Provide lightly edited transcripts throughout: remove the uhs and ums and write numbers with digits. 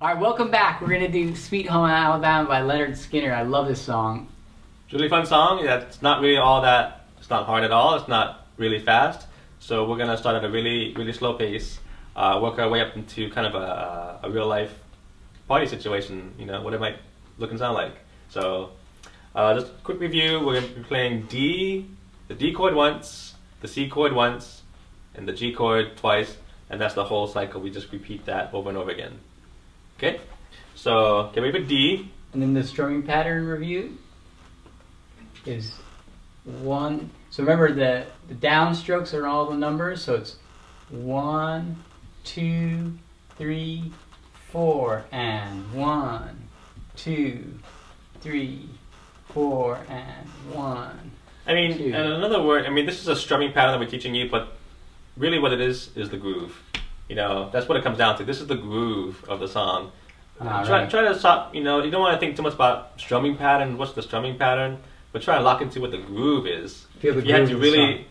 All right, welcome back. We're gonna do "Sweet Home Alabama" by Leonard Skinner. I love this song. It's a really fun song. Yeah, it's not really all that. It's not hard at all. It's not really fast. So we're gonna start at a really slow pace. Work our way up into kind of a real life party situation. You know what it might look and sound like. So just a quick review. We're gonna be playing D, the D chord once, the C chord once, and the G chord twice, and that's the whole cycle. We just repeat that over and over again. Okay, so get ready for D. And then the strumming pattern review is 1. So remember the downstrokes are all the numbers. So it's 1, 2, 3, 4, and 1, 2, 3, 4, and 1. I mean, 2. and another word. I mean, this is a strumming pattern that we're teaching you, but really, what it is the groove. You know, that's what it comes down to. This is the groove of the song. Try to stop. You know, you don't want to think too much about strumming pattern. What's the strumming pattern? But try to lock into what the groove is. Feel the if you had groove to of the really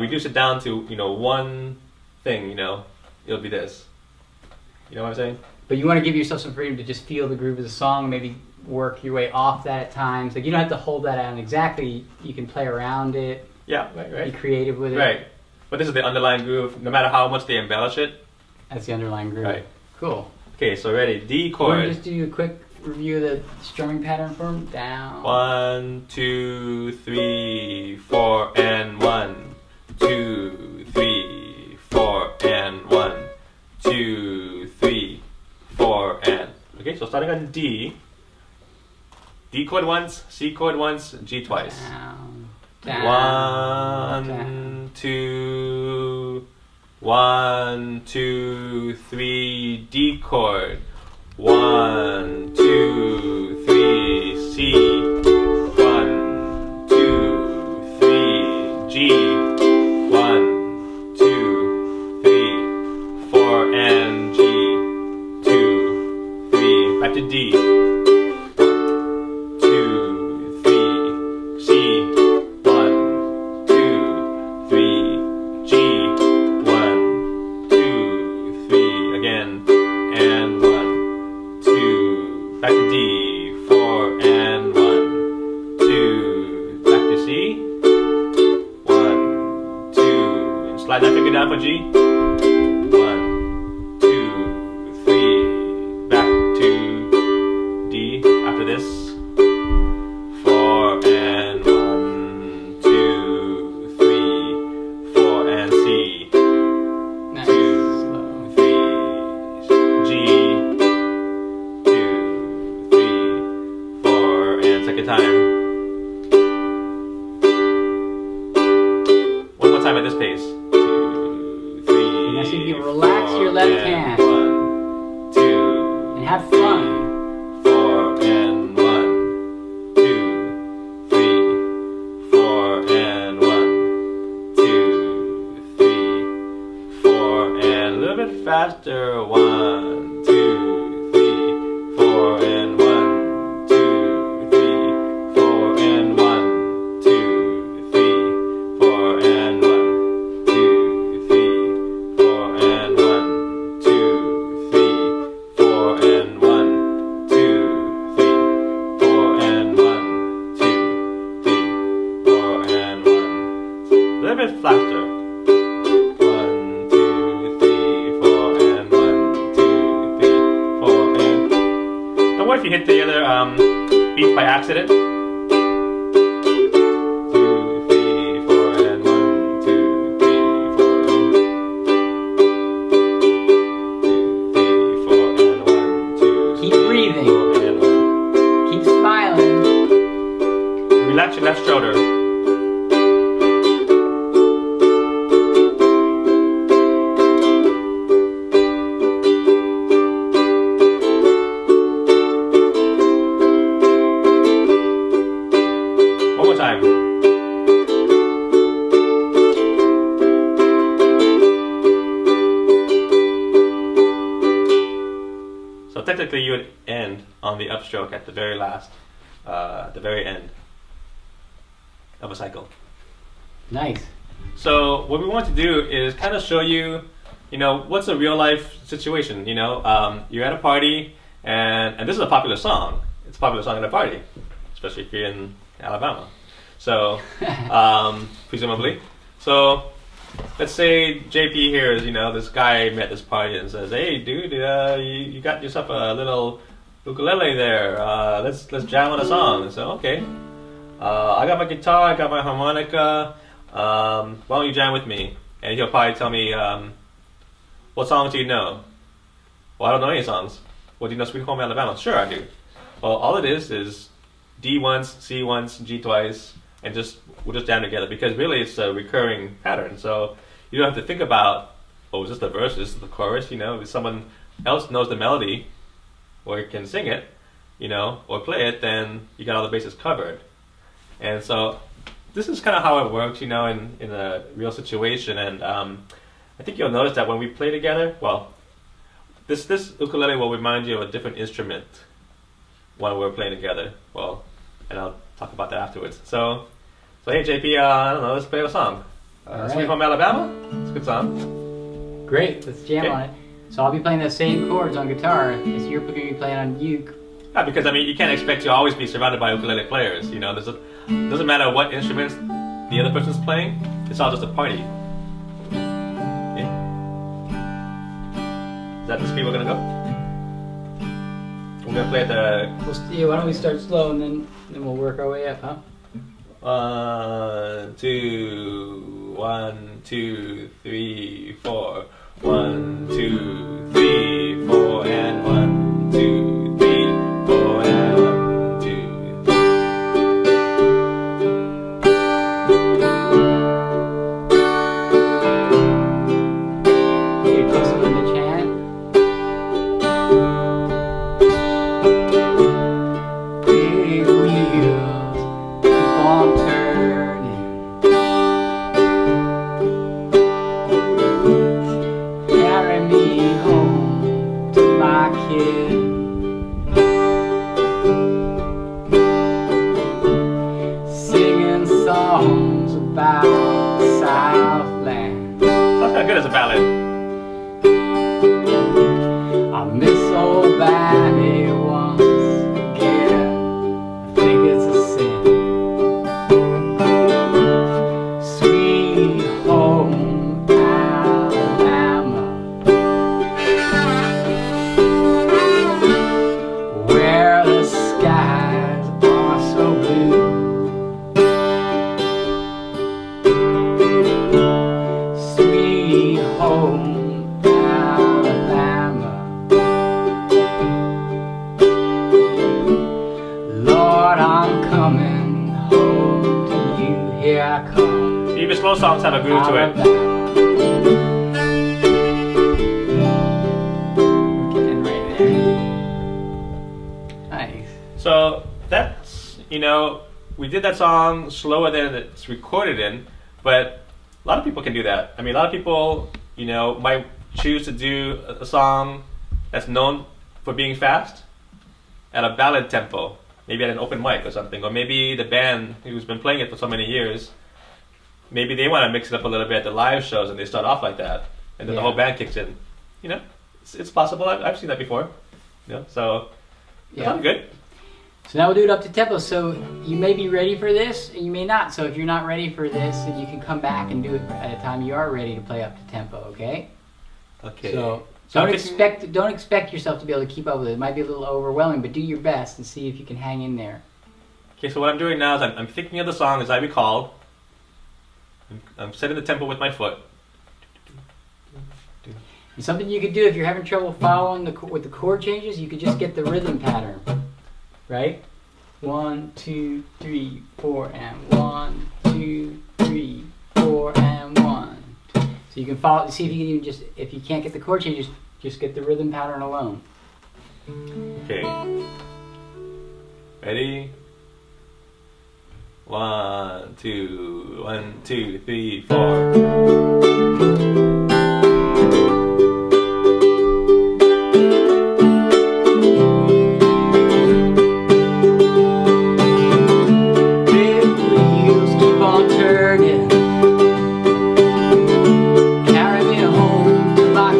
reduce it down to one thing, it'll be this. You know what I'm saying? But you want to give yourself some freedom to just feel the groove of the song. Maybe work your way off that at times. Like you don't have to hold that out exactly. You can play around it. Yeah, right. Be creative with it. Right. But this is the underlying groove. No matter how much they embellish it. That's the underlying groove. Right. Cool. Okay, so ready. D Want chord. to just do a quick review of the strumming pattern for him? Down. 1, 2, 3, 4, and 1, 2, 3, 4, and 1, 2, 3, 4, and. Okay, so starting on D. D chord once, C chord once, G twice. Down. 1, 2, 1, 2, 3, D chord. 1, 2, 3, C. 1, 2, 3, G. 1, 2, 3, 4, and G. 2, 3. Back to D. 2, 3, C. 1, 2, 3, G. 1, 2, 3. Again. And 1, 2. Back to D. 4 and 1, 2. Back to C. 1, 2. And slide that finger down for G. 1, 2, 3. Back to D. After this. 4 and 1, 2, 3, 4 and C. Nice. 2, 3, G. 2, 3, 4, and second time. One more time at this pace. 2, 3. And now so you can relax your left hand. 1, 2. And have fun. 4 and 1, 2, 3, 4 and 1, 2, 3, 4 and a little bit faster. 1, 2, 3, 4 and 1, 2, 3, 4 and 1, 2, 3, 4 and 1, 2, 3, 4 and 1, 2, 3, 4 and 1, 2, 3, 4 and 1, 2, 3, 4 and 1. A little bit faster. 1, 2, 3, 4 and 1, 2, 3, 4 and. Don't worry if you hit the other beat by accident. 2, 3, 4 and 1, 2, 3, 4 and 2, 3, 4 and 1, 2. Keep breathing. 4 and 1. Keep smiling. Relax your left shoulder. One more time. So technically you would end on the upstroke at the very last, the very end of a cycle. Nice. So what we want to do is kind of show you you know, what's a real life situation? You know, you're at a party, and this is a popular song. It's a popular song at a party, especially if you're in Alabama. So, presumably. So, let's say JP here is, you know, this guy met this party and says, "Hey, dude, you got yourself a little ukulele there. Let's jam on a song." So, okay. I got my guitar, I got my harmonica. Why don't you jam with me? And he'll probably tell me, what songs do you know? Well, I don't know any songs. Well, do you know Sweet Home Alabama? Sure, I do. Well, all it is D once, C once, G twice, and we'll just jam together, because really it's a recurring pattern. So you don't have to think about, oh, is this the verse, is this the chorus? You know, if someone else knows the melody or can sing it, you know, or play it, then you got all the bases covered. And so this is kind of how it works, you know, in a real situation. And I think you'll notice that when we play together, well, this ukulele will remind you of a different instrument when we're playing together. Well, and I'll talk about that afterwards. So hey, JP, I don't know, let's play a song. Sweet right. Home Alabama? It's a good song. Great, let's jam on it. So I'll be playing the same chords on guitar as you're going to be playing on uke. Yeah, because I mean, you can't expect to always be surrounded by ukulele players. You know, doesn't matter what instruments the other person's playing. It's all just a party. Okay. Is that the speed we're gonna go? We're gonna play at the. Yeah, why don't we start slow and then we'll work our way up, huh? 1, 2, 1, 2, 3, 4. 1, 2, 3, 4, and 1, 2, 3, 4, and 1, 2, 3. Here, close up in the chant. Big wheels keep on turning. Carry me home to my kid. Singing songs about the Southland. Sounds kind of good as a ballad. I miss old Banny once again. I think it's a sin. Sweet home Alabama, where the skies are so blue. Sweet home Alabama, Lord, I'm coming home to you. Here I come. Even slow songs have a groove to it. We're getting right there. Nice. So that's, you know, we did that song slower than it's recorded in, but a lot of people can do that. I mean, a lot of people, you know, might choose to do a song that's known for being fast at a ballad tempo, maybe at an open mic or something, or maybe the band who's been playing it for so many years, maybe they want to mix it up a little bit at the live shows and they start off like that, and then the whole band kicks in. You know, it's possible. I've seen that before. You know, so it's not good. So now we'll do it up to tempo. So you may be ready for this, and you may not. So if you're not ready for this, then you can come back and do it at a time you are ready to play up to tempo. Okay. Okay. So So don't expect yourself to be able to keep up with it. It might be a little overwhelming, but do your best and see if you can hang in there. Okay, so what I'm doing now is I'm thinking of the song as I recall. I'm setting the tempo with my foot. And something you could do if you're having trouble following with the chord changes, you could just get the rhythm pattern, right? 1, 2, 3, 4, and 1, 2, 3, 4, and 1. So you can follow. See if you can even just, if you can't get the chord changes, just get the rhythm pattern alone. Okay. Ready? 1, 2, 1, 2, 3, 4. Carry me home to my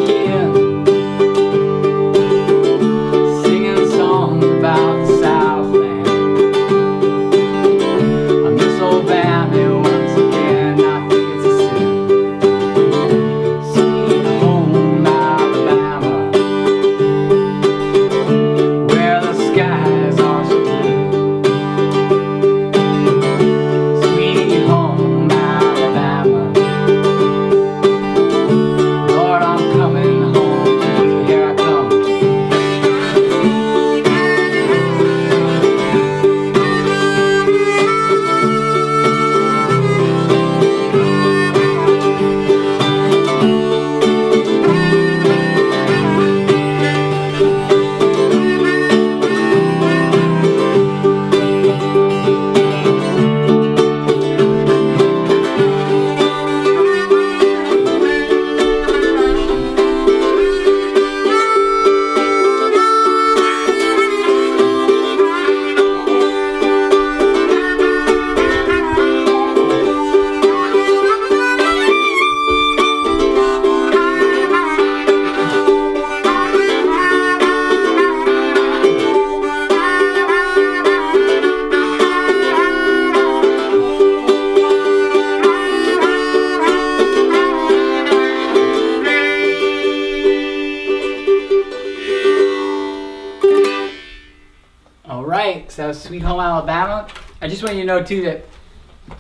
6. That was Sweet Home Alabama. I just want you to know too that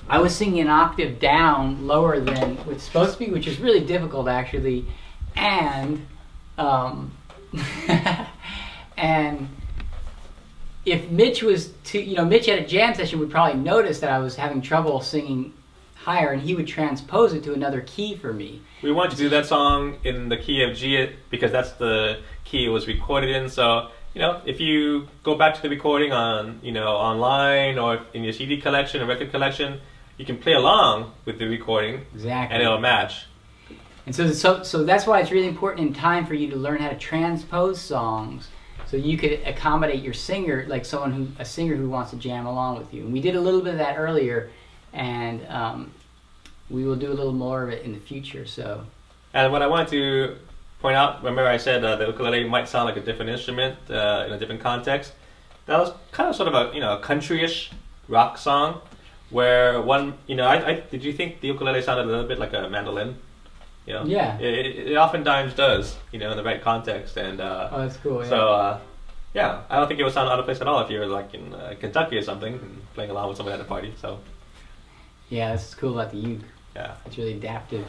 I was singing an octave down, lower than what's supposed to be, which is really difficult actually. And and if Mitch was Mitch at a jam session would probably notice that I was having trouble singing higher, and he would transpose it to another key for me. We want you to do that song in the key of G because that's the key it was recorded in. So, if you go back to the recording on, online or in your CD collection or record collection, you can play along with the recording. Exactly. And it'll match. And so that's why it's really important in time for you to learn how to transpose songs, so you could accommodate your singer, like a singer who wants to jam along with you. And we did a little bit of that earlier, and we will do a little more of it in the future. So. And what I wanted to point out, remember I said the ukulele might sound like a different instrument in a different context. That was kind of sort of a country-ish rock song, where did you think the ukulele sounded a little bit like a mandolin? Yeah. It oftentimes does, in the right context. And oh, that's cool. Yeah. So, I don't think it would sound out of place at all if you were like in Kentucky or something and playing along with somebody at a party. So. Yeah, this is cool about the uke. Yeah. It's really adaptive.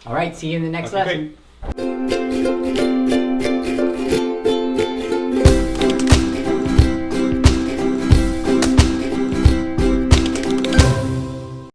All right, see you in the next lesson. Great.